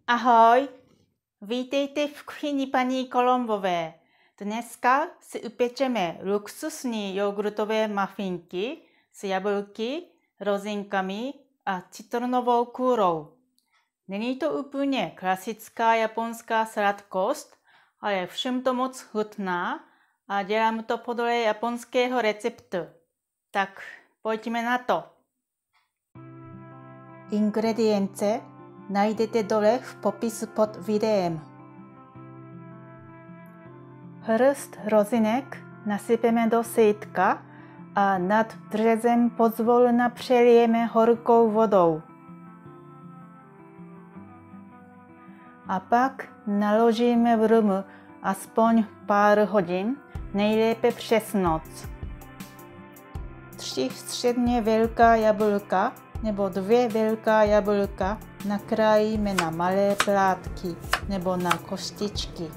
Ahoj, vítejte v kuchyni paní Kolombové. Dneska si upečeme luxusní jogurtové mafinky s jablky, rozinkami a citronovou kůrou. Není to úplně klasická japonská sladkost, ale všem to moc chutná a dělám to podle japonského receptu. Tak pojďme na to. Ingredience najdete dole v popisu pod videem. Hrst rozinek nasypeme do sejtka a nad březem pozvolna přelijeme horkou vodou. A pak naložíme v rum aspoň pár hodin, nejlépe přes noc. 3 středně velká jablka nebo 2 velká jablka nakrájíme na malé plátky nebo na kostičky.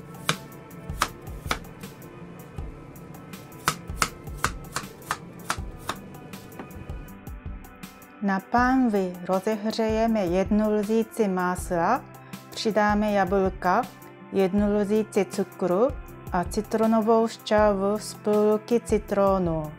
Na pánvi rozehřejeme 1 lžíci másla, přidáme jablka, 1 lžíci cukru a citronovou šťávu z půlky citronu.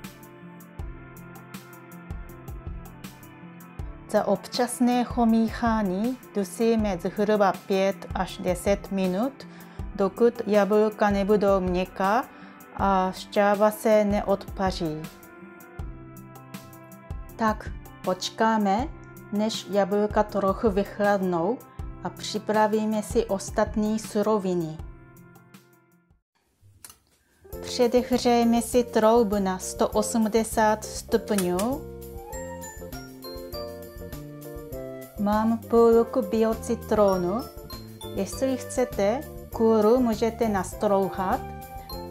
Za občasného míchání dusíme zhruba 5 až 10 minut, dokud jablka nebudou měkká a šťáva se neodpaří. Tak počkáme, než jablka trochu vychladnou a připravíme si ostatní suroviny. Předehřejeme si troubu na 180 stupňů. Mám půlku biocitronu. Jestli chcete, kůru můžete nastrouhat,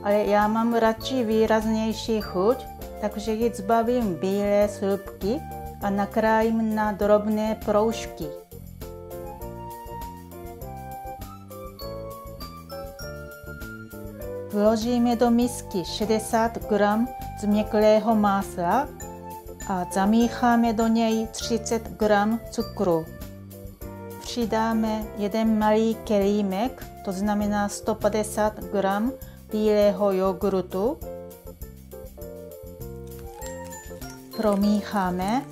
ale já mám radši výraznější chuť, takže ji zbavím bílé slupky a nakrájím na drobné proužky. Vložíme do misky 60 g změklého másla a zamícháme do něj 30 g cukru. Přidáme 1 malý kelímek, to znamená 150 g bílého jogurtu. Promícháme.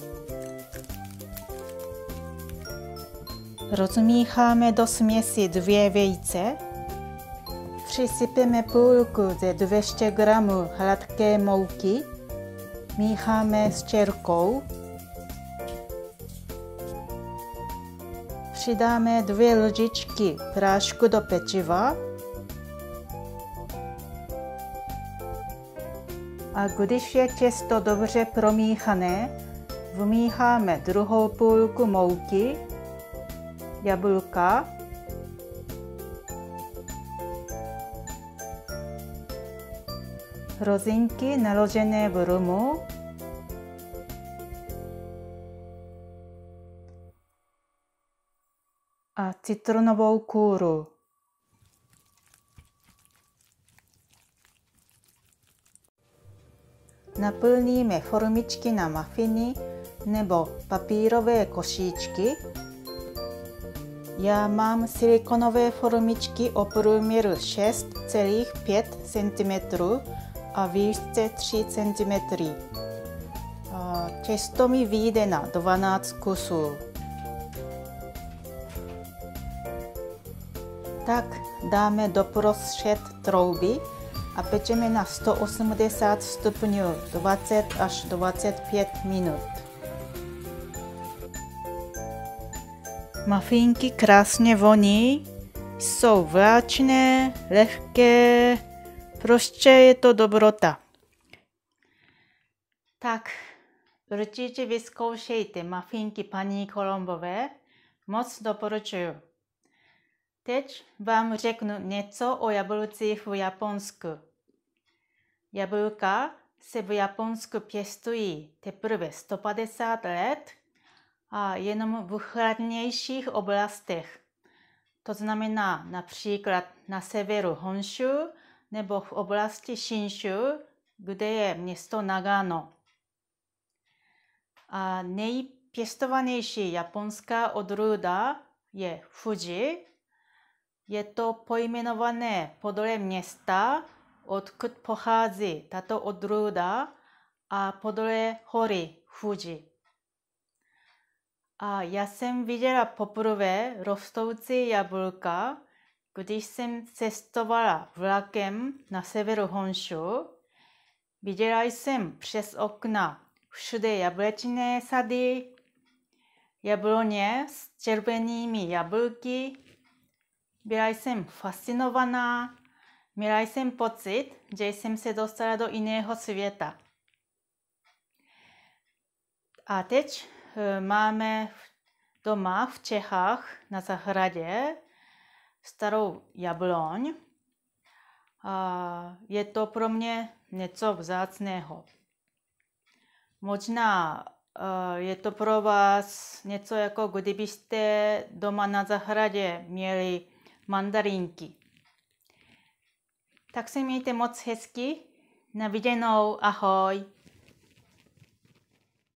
Rozmícháme do směsi 2 vejce. Přisypeme půlku ze 200 g hladké mouky. Mícháme s čerkou. Přidáme 2 lžičky prášku do pečiva. A když je těsto dobře promíchané, vmícháme druhou půlku mouky, jablka, rozinky naložené v rumu, a citronovou kůru. Naplníme formičky na mafiny nebo papírové košíčky. Já mám silikonové formičky o průměru 6,5 cm a výšce 3 cm. Těsto mi vyjde na 12 kusů. Tak dáme doprostřed trouby a pečeme na 180 stupňů 20 až 25 minut. Mafinky krásně voní, jsou vláčné, lehké, prostě je to dobrota. Tak, určitě vyzkoušejte mafinky paní Kolombové, moc doporučuji. Teď vám řeknu něco o jablcích v Japonsku. Jablka se v Japonsku pěstují teprve 150 let a jenom v chladnějších oblastech. To znamená například na severu Honshu nebo v oblasti Shinshu, kde je město Nagano. A nejpěstovanější japonská odrůda je Fuji Je to pojmenované podle města, odkud pochází tato odrůda, a podle hory Fuji. A já jsem viděla poprvé rostoucí jablka, když jsem cestovala vlakem na severu Honshu. Viděla jsem přes okna všude jablečné sady, jabloně s červenými jablky. Byla jsem fascinovaná, měla jsem pocit, že jsem se dostala do jiného světa. A teď máme doma v Čechách na zahradě starou jabloň. A je to pro mě něco vzácného. Možná je to pro vás něco jako kdybyste doma na zahradě měli mandarinky. Tak se mějte moc hezky. Na viděnou, ahoj.